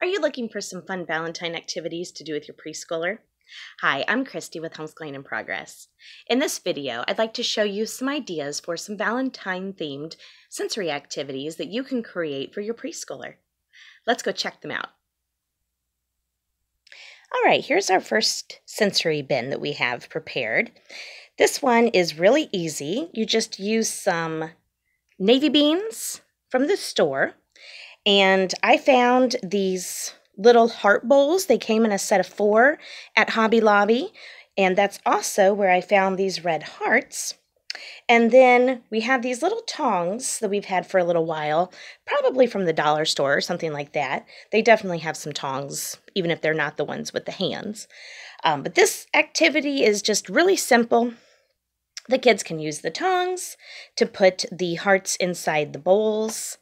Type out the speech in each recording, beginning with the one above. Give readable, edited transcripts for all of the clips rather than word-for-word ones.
Are you looking for some fun Valentine activities to do with your preschooler? Hi, I'm Christy with Homeschooling in Progress. In this video, I'd like to show you some ideas for some Valentine-themed sensory activities that you can create for your preschooler. Let's go check them out. All right, here's our first sensory bin that we have prepared. This one is really easy. You just use some navy beans from the store. And I found these little heart bowls. They came in a set of 4 at Hobby Lobby. And that's also where I found these red hearts. And then we have these little tongs that we've had for a little while, probably from the dollar store or something like that. They definitely have some tongs, even if they're not the ones with the hands. But this activity is just really simple. The kids can use the tongs to put the hearts inside the bowls.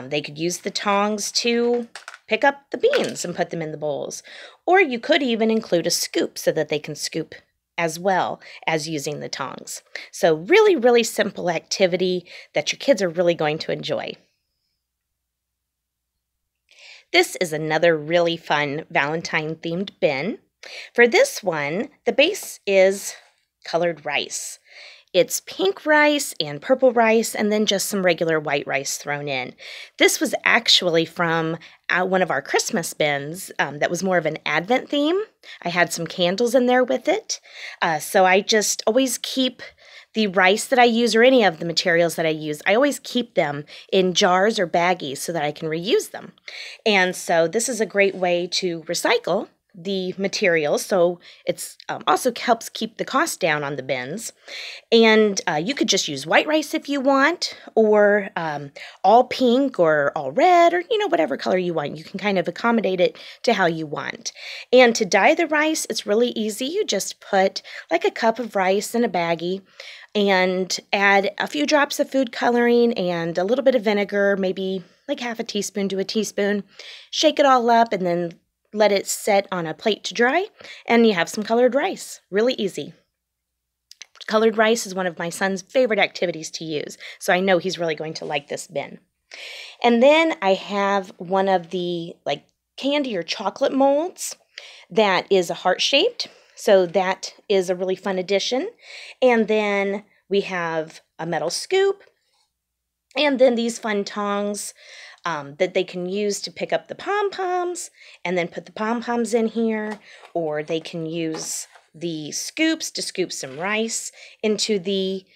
They could use the tongs to pick up the beans and put them in the bowls. Or you could even include a scoop so that they can scoop as well as using the tongs. So really, really simple activity that your kids are really going to enjoy. This is another really fun Valentine-themed bin. For this one, the base is colored rice. It's pink rice and purple rice and then just some regular white rice thrown in. This was actually from one of our Christmas bins that was more of an Advent theme. I had some candles in there with it. So I just always keep the rice that I use or any of the materials that I use, I always keep them in jars or baggies so that I can reuse them. And so this is a great way to recycle the materials, so it's also helps keep the cost down on the bins. And you could just use white rice if you want, or all pink or all red, or whatever color you want. You can kind of accommodate it to how you want. And to dye the rice, it's really easy. You just put like a cup of rice in a baggie and add a few drops of food coloring and a little bit of vinegar, maybe like half a teaspoon to a teaspoon. Shake it all up and then let it set on a plate to dry, and you have some colored rice. Really easy. Colored rice is one of my son's favorite activities to use, so I know he's really going to like this bin. And then I have one of the candy or chocolate molds that is a heart-shaped, so that is a really fun addition. And then we have a metal scoop, and then these fun tongs that they can use to pick up the pom-poms and then put the pom-poms in here, or they can use the scoops to scoop some rice into the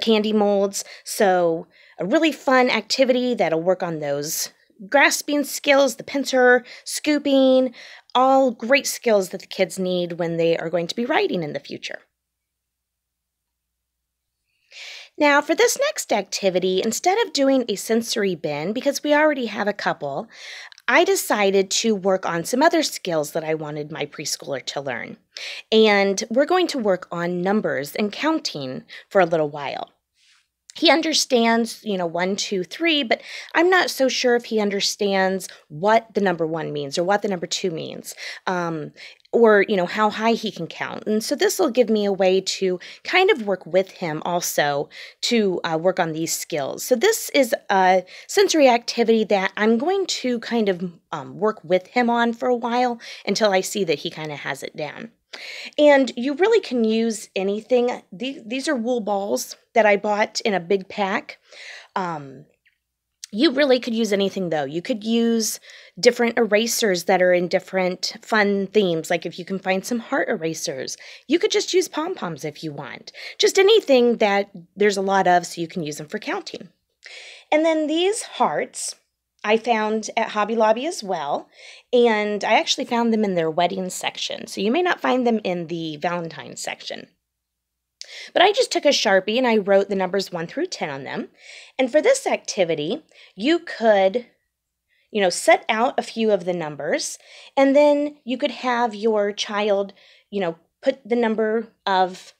candy molds. So a really fun activity that'll work on those grasping skills, the pincer, scooping, all great skills that the kids need when they are going to be writing in the future. Now, for this next activity, instead of doing a sensory bin, because we already have a couple, I decided to work on some other skills that I wanted my preschooler to learn. And we're going to work on numbers and counting for a little while. He understands, 1, 2, 3, but I'm not so sure if he understands what the number 1 means or what the number 2 means. Or how high he can count. And so this will give me a way to kind of work with him also to work on these skills. So this is a sensory activity that I'm going to kind of work with him on for a while until I see that he kind of has it down. And you really can use anything. These are wool balls that I bought in a big pack. You really could use anything, though. You could use different erasers that are in different fun themes, like if you can find some heart erasers. You could just use pom-poms if you want. Just anything that there's a lot of, so you can use them for counting. And then these hearts I found at Hobby Lobby as well, and I actually found them in their wedding section, so you may not find them in the Valentine section. But I just took a Sharpie and I wrote the numbers 1 through 10 on them. And for this activity, you could, set out a few of the numbers, and then you could have your child, put the number of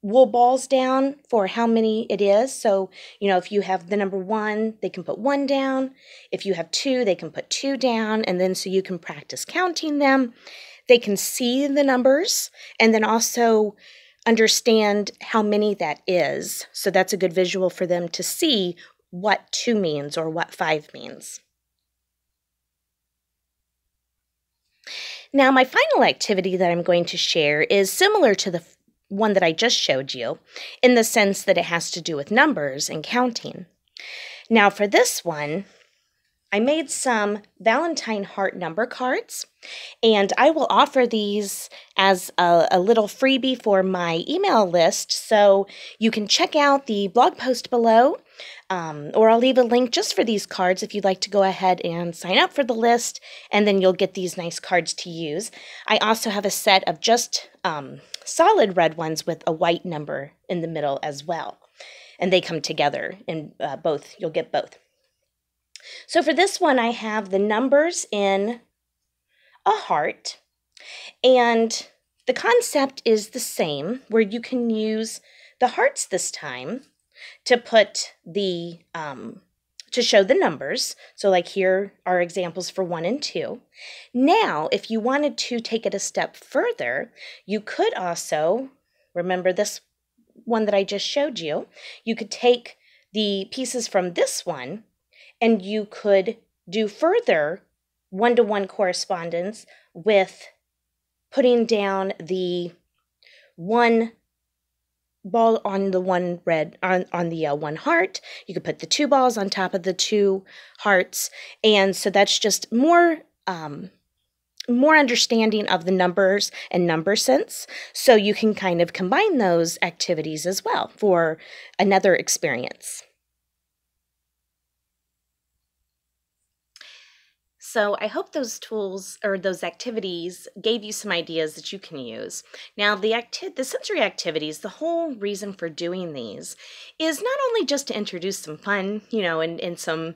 wool balls down for how many it is. So, if you have the number 1, they can put 1 down. If you have 2, they can put 2 down. And then so you can practice counting them. They can see the numbers and then also understand how many that is. So that's a good visual for them to see what 2 means or what 5 means. Now, my final activity that I'm going to share is similar to the one that I just showed you, in the sense that it has to do with numbers and counting. Now, for this one, I made some Valentine heart number cards, and I will offer these as a little freebie for my email list, so you can check out the blog post below, or I'll leave a link just for these cards if you'd like to go ahead and sign up for the list, and then you'll get these nice cards to use. I also have a set of just solid red ones with a white number in the middle as well, and they come together in both. You'll get both. So for this one, I have the numbers in a heart, and the concept is the same, where you can use the hearts this time to put the, to show the numbers. So like here are examples for 1 and 2. Now, if you wanted to take it a step further, you could also, remember this one that I just showed you, you could take the pieces from this one and you could do further one-to-one correspondence with putting down the one ball on the one red on the one heart. You could put the 2 balls on top of the 2 hearts, and so that's just more understanding of the numbers and number sense. So you can kind of combine those activities as well for another experience. So I hope those tools or those activities gave you some ideas that you can use. Now the sensory activities, the whole reason for doing these is not only just to introduce some fun, and some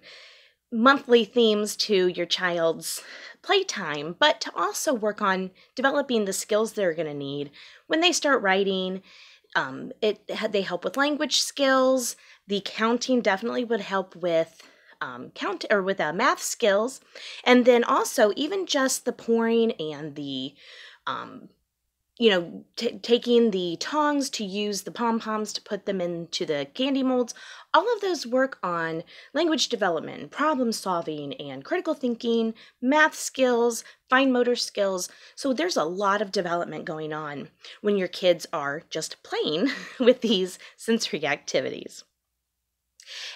monthly themes to your child's playtime, but to also work on developing the skills they're going to need when they start writing. They help with language skills. The counting definitely would help with math skills, and then also even just the pouring and the taking the tongs to use the pom-poms to put them into the candy molds. All of those work on language development, problem solving, and critical thinking, math skills, fine motor skills. So there's a lot of development going on when your kids are just playing with these sensory activities.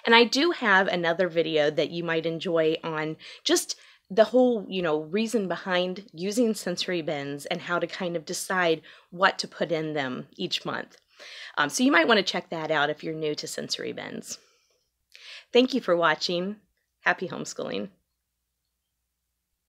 And I do have another video that you might enjoy on just the whole, reason behind using sensory bins and how to kind of decide what to put in them each month. So you might want to check that out if you're new to sensory bins. Thank you for watching. Happy homeschooling.